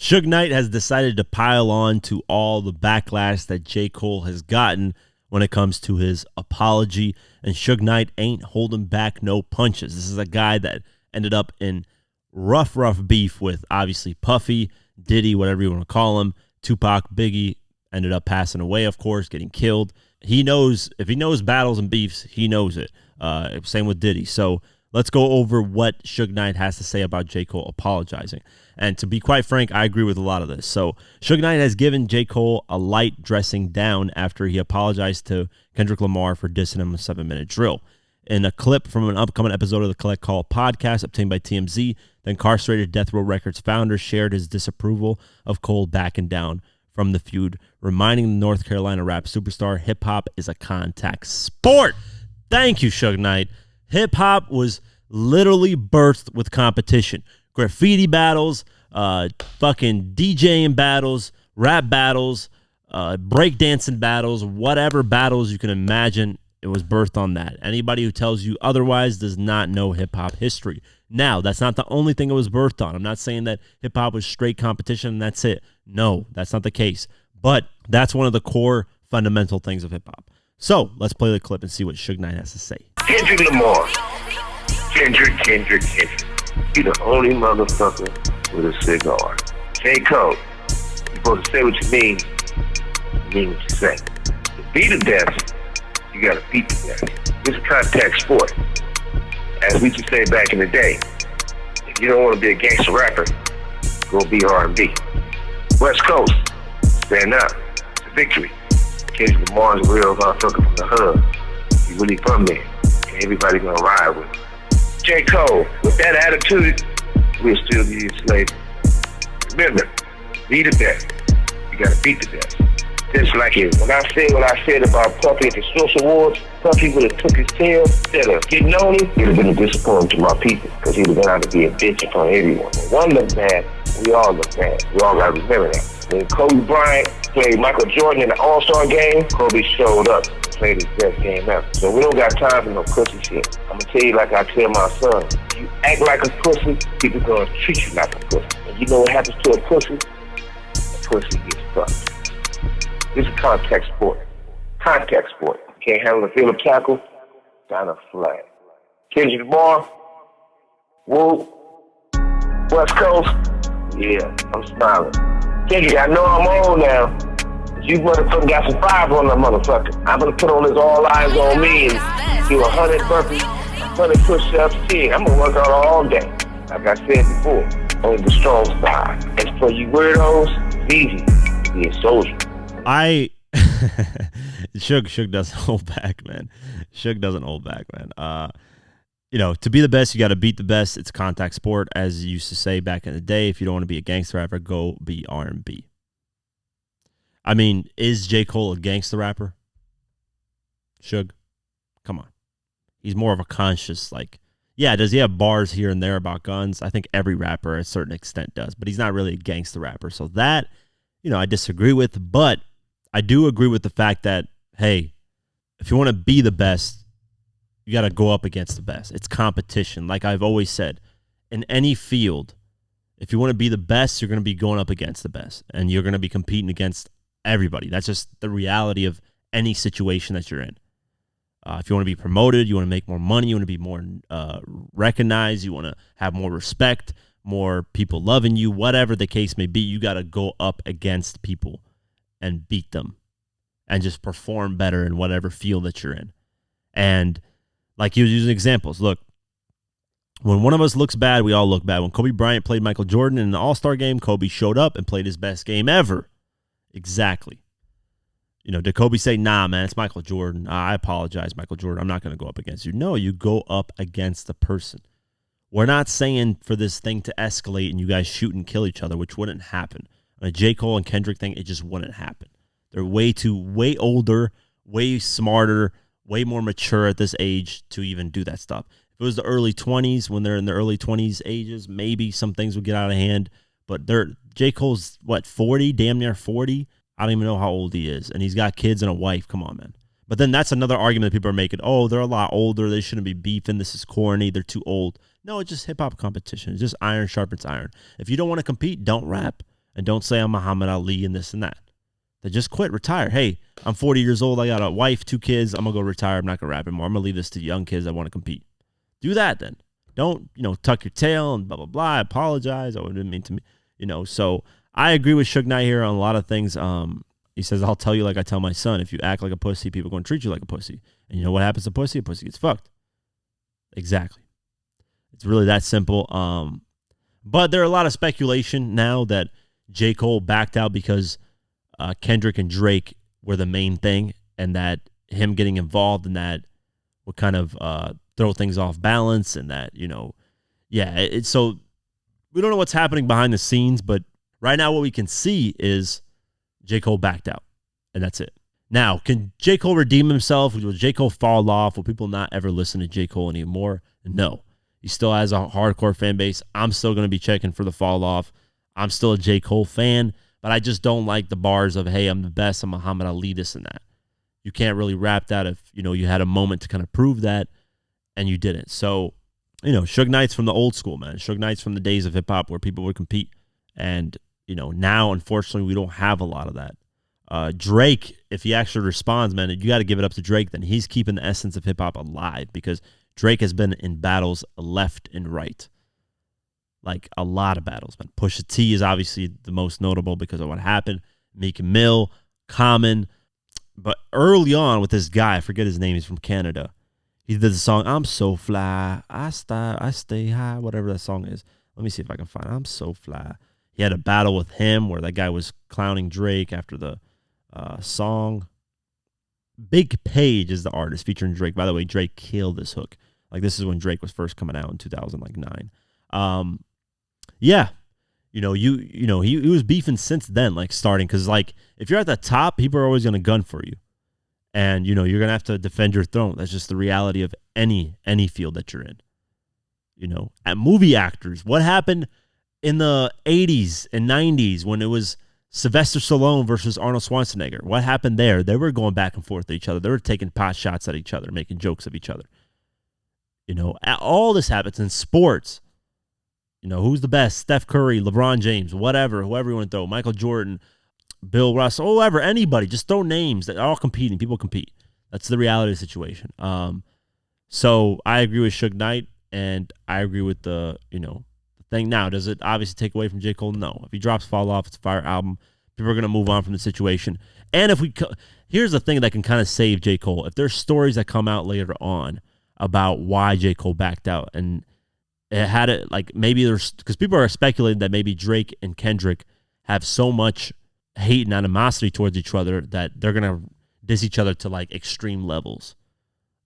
Suge Knight has decided to pile on to all the backlash that J. Cole has gotten when it comes to his apology, and Suge Knight ain't holding back no punches. This is a guy that ended up in rough beef with, obviously, Puffy, Diddy, whatever you want to call him, Tupac, Biggie, ended up passing away, of course, getting killed. He knows, if he knows battles and beefs, he knows it. Same with Diddy. So let's go over what Suge Knight has to say about J. Cole apologizing. And to be quite frank, I agree with a lot of this. So Suge Knight has given J. Cole a light dressing down after he apologized to Kendrick Lamar for dissing him a 7-minute drill. In a clip from an upcoming episode of the Collect Call podcast obtained by TMZ, the incarcerated Death Row Records founder shared his disapproval of Cole backing down from the feud, reminding the North Carolina rap superstar hip-hop is a contact sport. Thank you, Suge Knight. Hip-hop was literally birthed with competition. Graffiti battles, fucking DJing battles, rap battles, breakdancing battles, whatever battles you can imagine, it was birthed on that. Anybody who tells you otherwise does not know hip-hop history. Now, that's not the only thing it was birthed on. I'm not saying that hip-hop was straight competition and that's it. No, that's not the case. But that's one of the core fundamental things of hip-hop. So, let's play the clip and see what Suge Knight has to say. Kendrick Lamar. Kendrick. He the only motherfucker with a cigar. J. Cole, you're supposed to say what you mean what you say. To be the best, you gotta beat the best. It's a contact sport. As we used to say back in the day, if you don't want to be a gangster rapper, go be R&B. West Coast, stand up. It's a victory. Kendrick Lamar's a real motherfucker from the hood. He's really from there. And everybody gonna ride with him. J. Cole, with that attitude, we'll still be enslaved. Remember, be the best. You gotta beat the best. Just like it. When I said what I said about Puffy at the Social Awards, Puffy would have took his tail instead of getting on him. It would have been a disappointment to my people, because he would have been out to be a bitch in front of everyone. When one looked bad, we all look bad. We all gotta remember that. When Kobe Bryant played Michael Jordan in the All-Star game, Kobe showed up and played his best game ever. So we don't got time for no pussy shit. I'm gonna tell you like I tell my son, if you act like a pussy, people gonna treat you like a pussy. And you know what happens to a pussy? A pussy gets fucked. This is a contact sport. Contact sport. Can't handle the field of tackle, down a flag. Kendrick Lamar, whoop. West Coast, yeah, I'm smiling. Kendrick, I know I'm old now, but you motherfucker got some fiber on that motherfucker. I'm gonna put on this all eyes on me and do 100 burpees, 100 push-ups, shit. I'm gonna work out all day. Like I said before, on the strong side. And for you weirdos, it's easy to be a soldier. Suge doesn't hold back, man. Suge doesn't hold back, man. To be the best, you got to beat the best. It's a contact sport, as you used to say back in the day. If you don't want to be a gangster rapper, go be R&B. I mean, is J. Cole a gangster rapper? Suge, come on. He's more of a conscious, does he have bars here and there about guns? I think every rapper at a certain extent does, but he's not really a gangster rapper. So that, I disagree with, but I do agree with the fact that, hey, if you want to be the best, you got to go up against the best. It's competition. Like I've always said, in any field, if you want to be the best, you're going to be going up against the best, and you're going to be competing against everybody. That's just the reality of any situation that you're in. If you want to be promoted, you want to make more money, you want to be more recognized, you want to have more respect, more people loving you, whatever the case may be, you got to go up against people and beat them and just perform better in whatever field that you're in. And like he was using examples, look, when one of us looks bad, we all look bad. When Kobe Bryant played Michael Jordan in an All-Star game, Kobe showed up and played his best game ever. Exactly. Did Kobe say, nah, man, it's Michael Jordan. I apologize, Michael Jordan. I'm not going to go up against you. No, you go up against the person. We're not saying for this thing to escalate and you guys shoot and kill each other, which wouldn't happen. On a J. Cole and Kendrick thing, it just wouldn't happen. They're way older, way smarter, way more mature at this age to even do that stuff. If it was the early 20s, when they're in the early 20s ages, maybe some things would get out of hand. But J. Cole's, 40? Damn near 40? I don't even know how old he is. And he's got kids and a wife. Come on, man. But then that's another argument that people are making. Oh, they're a lot older. They shouldn't be beefing. This is corny. They're too old. No, it's just hip-hop competition. It's just iron sharpens iron. If you don't want to compete, don't rap. And don't say I'm Muhammad Ali and this and that. Then just quit, retire. Hey, I'm 40 years old. I got a wife, 2 kids. I'm going to go retire. I'm not going to rap anymore. I'm going to leave this to young kids that want to compete. Do that then. Don't, tuck your tail and blah, blah, blah. I apologize. I didn't mean to, So I agree with Suge Knight here on a lot of things. He says, I'll tell you like I tell my son. If you act like a pussy, people are going to treat you like a pussy. And you know what happens to pussy? A pussy gets fucked. Exactly. It's really that simple. But there are a lot of speculation now that J. Cole backed out because Kendrick and Drake were the main thing, and that him getting involved in that would kind of throw things off balance, and that, so we don't know what's happening behind the scenes, but right now what we can see is J. Cole backed out, and that's it. Now, can J. Cole redeem himself? Will J. Cole fall off? Will people not ever listen to J. Cole anymore? No. He still has a hardcore fan base. I'm still going to be checking for the fall off. I'm still a J. Cole fan, but I just don't like the bars of, hey, I'm the best, I'm Muhammad Ali, this and that. You can't really rap that if, you had a moment to kind of prove that, and you didn't. So, Suge Knight's from the old school, man. Suge Knight's from the days of hip-hop where people would compete. And, now, unfortunately, we don't have a lot of that. Drake, if he actually responds, man, you got to give it up to Drake. Then he's keeping the essence of hip-hop alive, because Drake has been in battles left and right. Like, a lot of battles, man. Pusha T is obviously the most notable because of what happened. Meek Mill, Common. But early on with this guy, I forget his name, he's from Canada. He did the song, I'm so fly, I stay high, whatever that song is. Let me see if I can find it. I'm so fly. He had a battle with him where that guy was clowning Drake after the song. Big Page is the artist featuring Drake. By the way, Drake killed this hook. Like, this is when Drake was first coming out in 2009. Yeah. He was beefing since then, like, starting, because, like, if you're at the top, people are always going to gun for you. And, you're going to have to defend your throne. That's just the reality of any field that you're in. At movie actors, what happened in the 80s and 90s when it was Sylvester Stallone versus Arnold Schwarzenegger? What happened there? They were going back and forth at each other. They were taking pot shots at each other, making jokes of each other. All this happens in sports. Who's the best? Steph Curry, LeBron James, whoever you want to throw. Michael Jordan, Bill Russell, whoever, anybody. Just throw names. They're all competing. People compete. That's the reality of the situation. So I agree with Suge Knight, and I agree with the thing. Now, does it obviously take away from J. Cole? No. If he drops Fall Off, it's a fire album. People are going to move on from the situation. And here's the thing that can kind of save J. Cole. If there's stories that come out later on about why J. Cole backed out, and it had it, like, maybe because people are speculating that maybe Drake and Kendrick have so much hate and animosity towards each other that they're going to diss each other to, like, extreme levels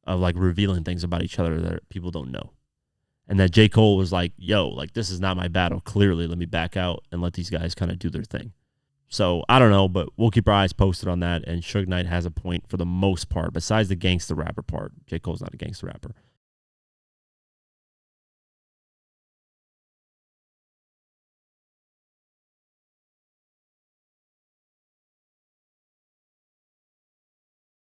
of, like, revealing things about each other that people don't know. And that J. Cole was like, yo, like, this is not my battle. Clearly, let me back out and let these guys kind of do their thing. So, I don't know, but we'll keep our eyes posted on that. And Suge Knight has a point for the most part. Besides the gangster rapper part, J. Cole's not a gangster rapper.